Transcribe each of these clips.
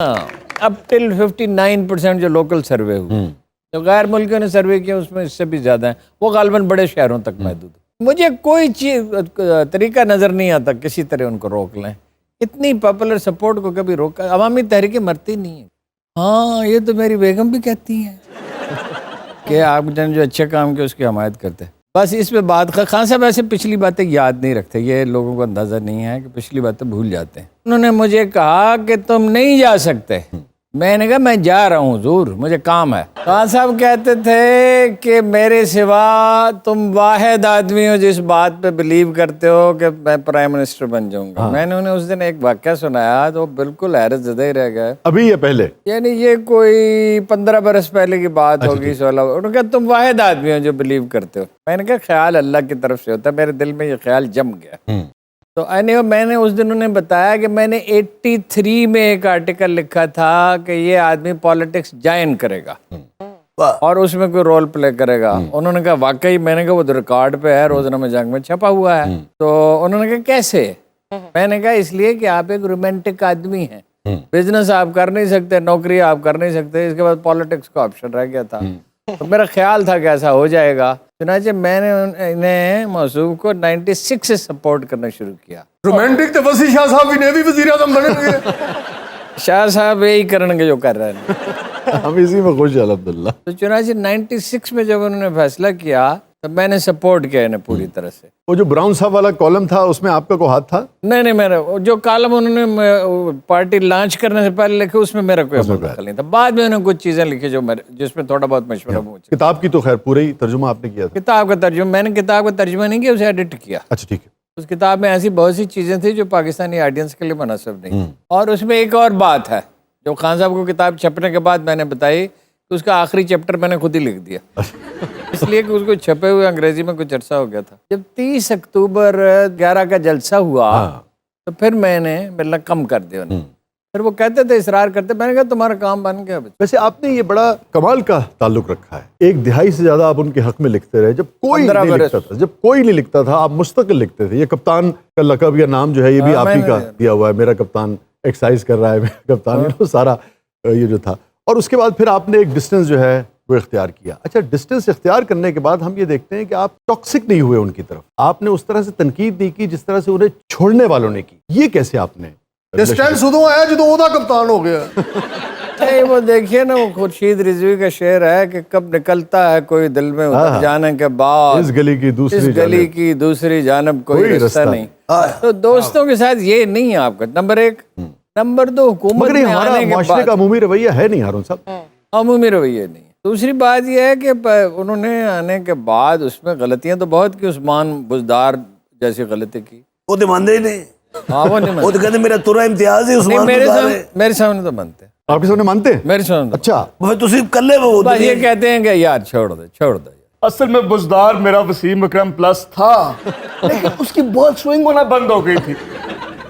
اب ٹل 59% جو local survey ہوئے، جو غیر ملکیوں نے سروے کیا اس میں اس سے بھی زیادہ ہیں، وہ غالباً بڑے شہروں تک محدود ہے۔ مجھے کوئی چیز طریقہ نظر نہیں آتا کسی طرح ان کو روک لیں۔ اتنی پاپولر سپورٹ کو کبھی روکا؟ عوامی تحریکیں مرتی نہیں ہیں۔ ہاں یہ تو میری بیگم بھی کہتی ہیں کہ آپ نے جو اچھے کام کیا اس کی حمایت کرتے ہیں۔ بس اس پہ بات خان صاحب ایسے پچھلی باتیں یاد نہیں رکھتے، یہ لوگوں کو اندازہ نہیں ہے کہ پچھلی باتیں بھول جاتے ہیں۔ انہوں نے مجھے کہا کہ تم نہیں جا سکتے، میں نے کہا میں جا رہا ہوں حضور، مجھے کام ہے۔ خان صاحب کہتے تھے کہ میرے سوا تم واحد آدمی ہو جس بات پہ بلیو کرتے ہو کہ میں پرائم منسٹر بن جاؤں گا۔ میں نے انہیں اس دن ایک واقعہ سنایا تو بالکل حیرت زدہ ہی رہ گئے۔ ابھی یہ پہلے یعنی یہ کوئی 15 برس پہلے کی بات ہوگی۔ 16 انہوں نے کہا تم واحد آدمی ہو جو بلیو کرتے ہو۔ میں نے کہا خیال اللہ کی طرف سے ہوتا ہے، میرے دل میں یہ خیال جم گیا۔ تو میں نے اس دن انہیں بتایا کہ میں نے 83 میں ایک آرٹیکل لکھا تھا کہ یہ آدمی پالیٹکس جوائن کرے گا اور اس میں کوئی رول پلے کرے گا۔ انہوں نے کہا واقعی؟ میں نے کہا وہ تو ریکارڈ پہ ہے، روزنامہ جنگ میں چھپا ہوا ہے۔ تو انہوں نے کہا کیسے؟ میں نے کہا اس لیے کہ آپ ایک رومانٹک آدمی ہیں، بزنس آپ کر نہیں سکتے، نوکری آپ کر نہیں سکتے، اس کے بعد پالیٹکس کا آپشن رہ گیا تھا۔ تو میرا خیال تھا کہ ایسا ہو جائے گا، چنانچہ میں نے انہیں موصوف کو 96 سے سپورٹ کرنا شروع کیا۔ رومانٹک تو وسیع شاہ صاحب بھی نیوی وزیر اعظم بنے گے۔ شاہ صاحب یہی کریں گے جو کر رہے ہیں، ہم اسی میں خوش ہیں الحمدللہ۔ تو چنانچہ 96 میں جب انہوں نے فیصلہ کیا تب میں نے سپورٹ کیا انہیں پوری طرح سے۔ وہ جو براؤن صاحب والا کالم تھا اس میں آپ کا کوئی ہاتھ تھا؟ نہیں میرا جو کالم انہوں نے پارٹی لانچ کرنے سے پہلے لکھے اس میں میرا کوئی دخل نہیں تھا۔ بعد میں انہوں نے کچھ چیزیں لکھی جس میں تھوڑا بہت مشورہ پوچھا۔ کتاب کی تو خیر پورا ہی ترجمہ آپ نے کیا تھا؟ کتاب کا ترجمہ میں نے کتاب کا ترجمہ نہیں کیا، اسے ایڈٹ کیا۔ اچھا ٹھیک ہے۔ اس کتاب میں ایسی بہت سی چیزیں تھیں جو پاکستانی آڈینس کے لیے مناسب نہیں، اور اس میں ایک اور بات ہے جو خان صاحب کو کتاب چھپنے کے بعد میں نے بتائی کہ اس کا آخری چیپٹر میں نے خود ہی لکھ دیا، اس لیے کہ اس کو چھپے ہوئے انگریزی میں کچھ عرصہ ہو گیا تھا۔ جب 30 اکتوبر 11 کا جلسہ ہوا تو پھر میں نے ملنا کم کر دیا انہیں۔ پھر وہ کہتے تھے، اصرار کرتے، میں نے کہا تمہارا کام بن گیا۔ ویسے آپ نے یہ بڑا کمال کا تعلق رکھا ہے، 1 دہائی سے زیادہ آپ ان کے حق میں لکھتے رہے۔ جب کوئی نہیں لکھتا تھا آپ مستقل لکھتے تھے۔ یہ کپتان کا لقب یا نام جو ہے یہ بھی آپ ہی کا دیا ہوا ہے، میرا کپتان ایکسرسائز کر رہا ہے، میرا کپتان، سارا یہ جو تھا۔ اور اس کے بعد پھر آپ نے ایک ڈسٹنس جو ہے وہ اختیار کیا۔ اچھا، ڈسٹنس اختیار کرنے کے بعد ہم یہ دیکھتے ہیں کہ آپ ٹاکسک نہیں ہوئے ان کی طرف، آپ نے اس طرح سے تنقید نہیں کی جس طرح سے انہیں چھوڑنے والوں نے کی۔ یہ کیسے آپ نے؟ ڈسٹینس ادو آیا جدو وہ کپتان ہو گیا۔ وہ دیکھیے نا، وہ خورشید رضوی کا شعر ہے کہ کب نکلتا ہے کوئی دل میں اتر جانے کے بعد، اس گلی کی دوسری جانب کوئی رستہ نہیں۔ تو دوستوں کے ساتھ یہ نہیں ہے آپ کا، نمبر 1۔ نمبر 2، حکومت میں آنے کے معاشرے کا عمومی رویہ ہے نہیں ہارون صاحب، عمومی رویہ نہیں۔ دوسری بات یہ ہے کہ انہوں نے آنے کے بعد اس میں غلطیاں تو بہت کی، عثمان بزدار جیسی غلطی کی۔ وہ تو مانتے ہی نہیں، وہ تو کہتے میرا تورا امتیاز ہے عثمان میرے سامنے تو مانتے ہیں، آپ کے سامنے مانتے ہیں؟ میرے سامنے۔ اچھا، تسی کر لے وہ بس یہ کہتے ہیں کہ یار چھوڑ دو۔ اصل میں بزدار میرا وسیم اکرم پلس تھا، لیکن اس کی بہت سوئنگ ہونا بند ہو گئی تھی۔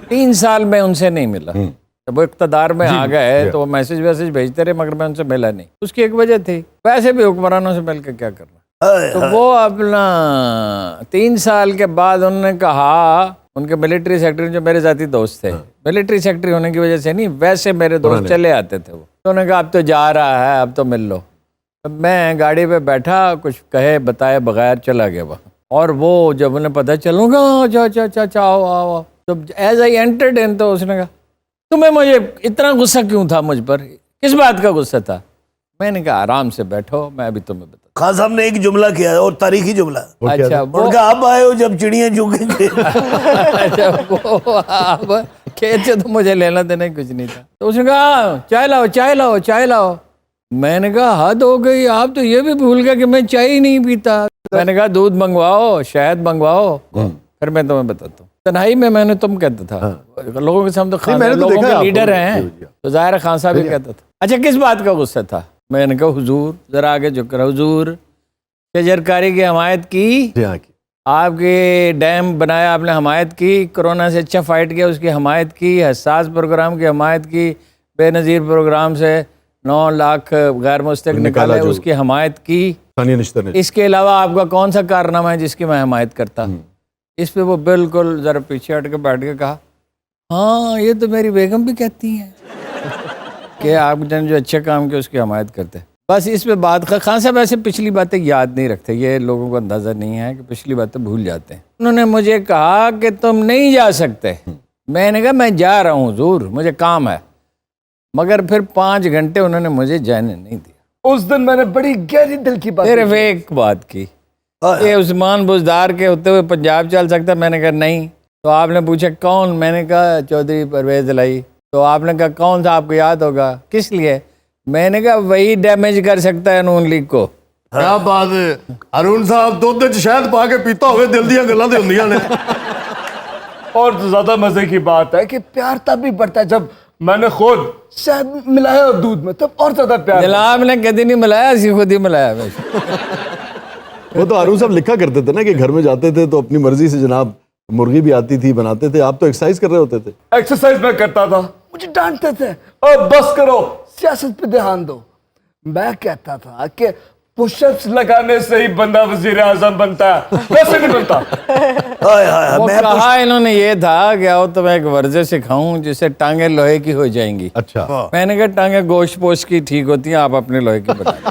3 سال میں ان سے نہیں ملا۔ جب وہ اقتدار میں آ گئے تو وہ میسج بھیجتے رہے مگر میں ان سے ملا نہیں۔ اس کی ایک وجہ تھی، ویسے بھی حکمرانوں سے مل کے کیا کرنا۔ تو وہ اپنا 3 سال کے بعد انہوں نے کہا، ان کے ملٹری سیکرٹری جو میرے ذاتی دوست تھے، ملٹری سیکرٹری ہونے کی وجہ سے نہیں، ویسے میرے دوست چلے آتے تھے، وہ تو انہوں نے کہا اب تو جا رہا ہے، اب تو مل لو۔ میں گاڑی پہ بیٹھا، کچھ کہے بتائے بغیر چلا گیا وہاں، اور وہ جب انہیں پتہ چلوں گا اچھا آؤ، تو ایز آئی انٹرڈ ان، تو اس نے کہا تمہیں مجھے اتنا غصہ کیوں تھا مجھ پر، کس بات کا غصہ تھا؟ میں نے کہا آرام سے بیٹھو، میں ابھی تمہیں بتا۔ خان صاحب نے ایک جملہ کیا ہے اور تاریخی جملہ، اچھا ان کا اب آئے ہو جب چڑیاں چوکیں گے۔ اچھا، وہ اب کھیت سے تو مجھے لینا دینا کچھ نہیں تھا۔ تو اس نے کہا چائے لاؤ۔ میں نے کہا حد ہو گئی، آپ تو یہ بھی بھول گئے کہ میں چائے ہی نہیں پیتا۔ میں نے کہا دودھ منگواؤ، شہد منگواؤ، پھر میں تمہیں بتاتا ہوں۔ تنہائی میں نے تم کہتا تھا، لوگوں کے سامنے لوگوں کے لیڈر ہیں تو ظاہر خان صاحب ہی کہتا تھا۔ اچھا، کس بات کا غصہ تھا؟ میں نے کہا حضور، ذرا آگے جھک کر، حضور شجرکاری کی حمایت کی، آپ کے ڈیم بنایا آپ نے حمایت کی، کورونا سے اچھا فائٹ کیا اس کی حمایت کی، حساس پروگرام کی حمایت کی، بے نظیر پروگرام سے 9 لاکھ غیر مستحق نکالے اس کی حمایت کی۔ اس کے علاوہ آپ کا کون سا کارنامہ ہے جس کی میں حمایت کرتا؟ اس پہ وہ بالکل ذرا پیچھے ہٹ کے بیٹھ کے کہا ہاں یہ تو میری بیگم بھی کہتی ہیں۔ کہ آپ نے جو اچھے کام کیا اس کی حمایت کرتے. بس اس پہ بات خان صاحب ایسے پچھلی باتیں یاد نہیں رکھتے, یہ لوگوں کو اندازہ نہیں ہے کہ پچھلی باتیں بھول جاتے ہیں. انہوں نے مجھے کہا کہ تم نہیں جا سکتے. میں نے کہا میں جا رہا ہوں حضور, مجھے کام ہے. مگر پھر 5 گھنٹے انہوں نے مجھے جانے نہیں دیا. اس دن میں نے بڑی گہری دل کی بات صرف ایک بات کی کہ عثمان بزدار کے ہوتے ہوئے پنجاب چل سکتا. میں نے کہا نہیں. تو آپ نے پوچھا کون؟ میں نے کہا چودھری پرویز الہی. تو آپ نے کہا کون تھا, آپ کو یاد ہوگا, کس لیے؟ میں نے کہا وہی ڈیمیج کر سکتا ہے نون لیگ کو. کیا بات ہے ارون صاحب, دودھ وچ شہد پا کے پیتا ہوئے دل دیاں گلاں تے ہوندیاں نے. اور زیادہ مزے کی بات ہے کہ پیار تب بھی بڑھتا ہے جب میں نے خود شہد ملایا دودھ میں, تب اور زیادہ پیار. جناب نے کدی نہیں ملایا, اسی خود ہی ملایا. وہ تو ارون صاحب لکھا کرتے تھے نا کہ گھر میں جاتے تھے تو اپنی مرضی سے جناب مرغی بھی آتی تھی بناتے تھے, آپ تو ایکسرسائز کر رہے ہوتے تھے. ایکسرسائز میں کرتا تھا, مجھے ڈانٹتے تھے اور بس کرو سیاست پہ دھیان دو. میں کہتا تھا کہ پش اپس لگانے سے ہی بندہ وزیر اعظم بنتا ہے, ویسے نہیں بنتا. وہ کہا انہوں نے یہ تھا کہ آؤ تمہیں ایک ورزش سکھاؤں جس سے ٹانگیں لوہے کی ہو جائیں گی. اچھا. میں نے کہا ٹانگیں گوشت پوش کی ٹھیک ہوتی ہیں, آپ اپنے لوہے کی بنا لیں.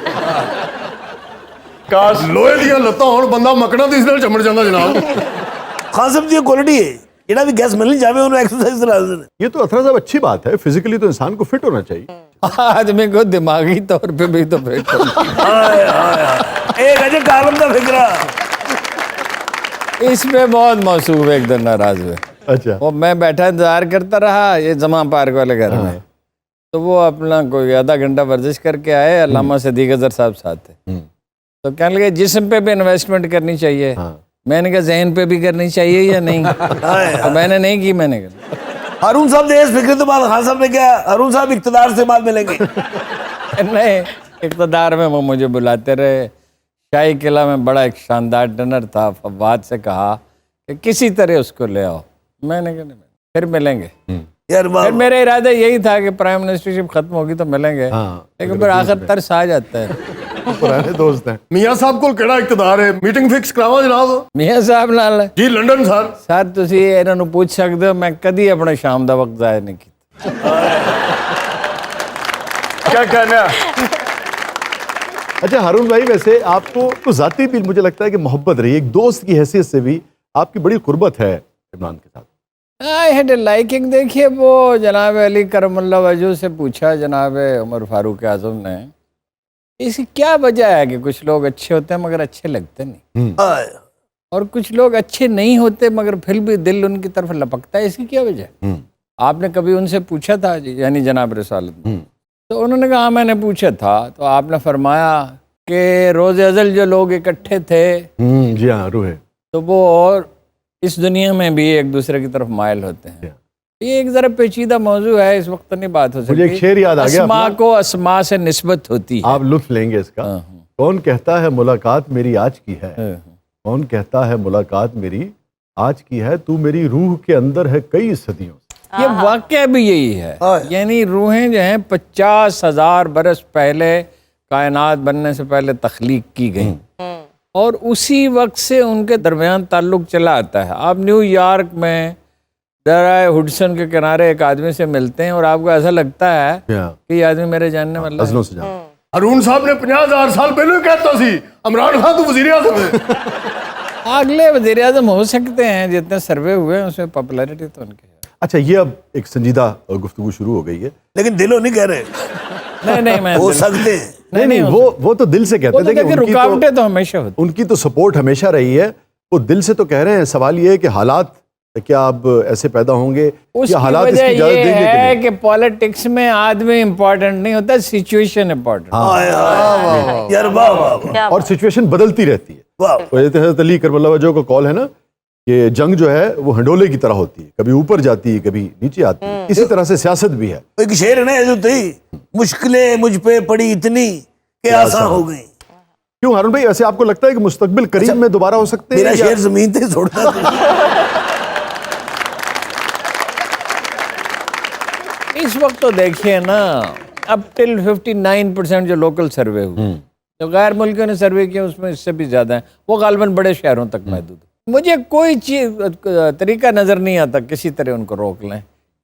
کاش لوہے دیاں لتاں ہون بندہ مکنا تے اس نال چمڑ جاندا جناب. خان صاحب دی کوالٹی ہے جڑا بھی گیس ملنی جاوے انہوں ایکسرسائز کرا دیں. یہ تو اطہر صاحب اچھی بات ہے, فزیکلی تو انسان کو فٹ ہونا چاہیے. آدمی کو دماغی طور پہ بھی تو فٹ ہونا. ایک اجے کالم دا فکرہ اس پہ بہت موصوف ایک دن ناراض ہوئے. اچھا. وہ میں بیٹھا انتظار کرتا رہا یہ زمان پارک والے گھر میں, تو وہ اپنا کوئی آدھا گھنٹہ ورزش کر کے آئے. علامہ صدیق اظہر صاحب ساتھ تھے. تو کہنے لگے جسم پہ بھی انویسٹمنٹ کرنی چاہیے. میں نے کہا ذہن پہ بھی کرنی چاہیے یا نہیں؟ تو میں نے نہیں کی. میں نے کہا ہارون صاحب نے اس فکر تو بعد خان صاحب نے کیا ہارون صاحب اقتدار سے بعد ملیں گے. نہیں, اقتدار میں وہ مجھے بلاتے رہے. شاہی قلعہ میں بڑا ایک شاندار ڈنر تھا. فواد سے کہا کہ کسی طرح اس کو لے آؤ. میں نے کہا نہیں, پھر ملیں گے. یار پھر میرا ارادہ یہی تھا کہ پرائم منسٹرشپ ختم ہوگی تو ملیں گے, لیکن پھر آخر ترس آ جاتا ہے. پرانے دوست ہیں. میاں صاحب کول کیڑا اقتدار ہے, میٹنگ فکس کراواں جناب. میاں صاحب نال جی لنڈن سر. سر تسی انہاں نوں پوچھ سکدے ہو, میں کدی اپنے شام دا وقت ضائع نہیں کیتا. کیا کہنا ہے. اچھا ہارون بھائی, ویسے آپ کو ذاتی بھی مجھے لگتا ہے کہ محبت رہی, ایک دوست کی حیثیت سے بھی آپ کی بڑی قربت ہے عمران کے ساتھ. I had a liking. دیکھیے وہ جناب علی کرم اللہ وجہ سے پوچھا جناب عمر فاروق اعظم نے, اس کی کیا وجہ ہے کہ کچھ لوگ اچھے ہوتے ہیں مگر اچھے لگتے نہیں, اور کچھ لوگ اچھے نہیں ہوتے مگر پھر بھی دل ان کی طرف لپکتا ہے, اس کی کیا وجہ ہے؟ آپ نے کبھی ان سے پوچھا تھا یعنی جناب رسالت میں؟ تو انہوں نے کہا ہاں میں نے پوچھا تھا. تو آپ نے فرمایا کہ روز ازل جو لوگ اکٹھے تھے جی ہاں روح ہے, تو وہ اور اس دنیا میں بھی ایک دوسرے کی طرف مائل ہوتے ہیں. یہ ایک ذرا پیچیدہ موضوع ہے, اس وقت نہیں بات ہو سکتی. مجھے ایک شعر یاد آ گیا. اسما کو اسما سے نسبت ہوتی ہے. آپ لطف لیں گے اس کا. کون کہتا ہے ملاقات میری آج کی ہے, کون کہتا ہے ملاقات میری آج کی ہے, تو میری روح کے اندر ہے کئی صدیوں سے. یہ واقعہ بھی یہی ہے, یعنی روحیں جو ہیں 50,000 برس پہلے کائنات بننے سے پہلے تخلیق کی گئیں, اور اسی وقت سے ان کے درمیان تعلق چلا آتا ہے. آپ نیو یارک میں دریائے ہڈسن کے کنارے ایک آدمی سے ملتے ہیں اور آپ کو ایسا لگتا ہے کہ یہ آدمی میرے جاننے والا ہے. ازلوں سے جان. ارون صاحب نے 50,000 سال پہلے کہتا سی عمران خان تو وزیر اعظم ہے. اگلے وزیر اعظم ہو سکتے ہیں, جتنے سروے ہوئے ہیں اس میں پاپولیرٹی تو ان کی ہے. اچھا یہ اب ایک سنجیدہ گفتگو شروع ہو گئی ہے, لیکن دلوں نہیں کہہ رہے. نہیں میں ہو سکتے ہیں. نہیں وہ تو دل سے کہتے تھے کہ رکاوٹیں تو ہمیشہ ہوتی, ان کی تو سپورٹ ہمیشہ رہی ہے, وہ دل سے تو کہہ رہے ہیں. سوال یہ ہے کہ حالات کیا اب ایسے پیدا ہوں گے یا حالات اس کی اجازت دیں گے کہ نہیں؟ کہ پالیٹکس میں آدمی امپورٹنٹ نہیں ہوتا, سچویشن امپورٹنٹ. یار واہ واہ اور سچویشن بدلتی رہتی ہے. واہ. حضرت علی کرم اللہ وجہ کا کال ہے نا کہ جنگ جو ہے وہ ہنڈولے کی طرح ہوتی ہے, کبھی اوپر جاتی ہے کبھی نیچے آتی ہے. اسی طرح سے سیاست بھی ہے. ایک شعر ہے نا جو تھی, مشکلیں مجھ پہ پڑی اتنی کہ آسان ہو گئی. کیوں ہارون بھائی, ایسے آپ کو لگتا ہے کہ مستقبل قریب میں دوبارہ ہو سکتے ہیں؟ میرا شعر زمین تے چھوڑتا تھا. اس وقت تو دیکھیے نا, اب ٹل 59% جو لوکل سروے ہوئے, جو غیر ملکیوں نے سروے کیا اس میں اس سے بھی زیادہ ہیں, وہ غالباً بڑے شہروں تک محدود ہے. مجھے کوئی چیز طریقہ نظر نہیں آتا کسی طرح ان کو روک لیں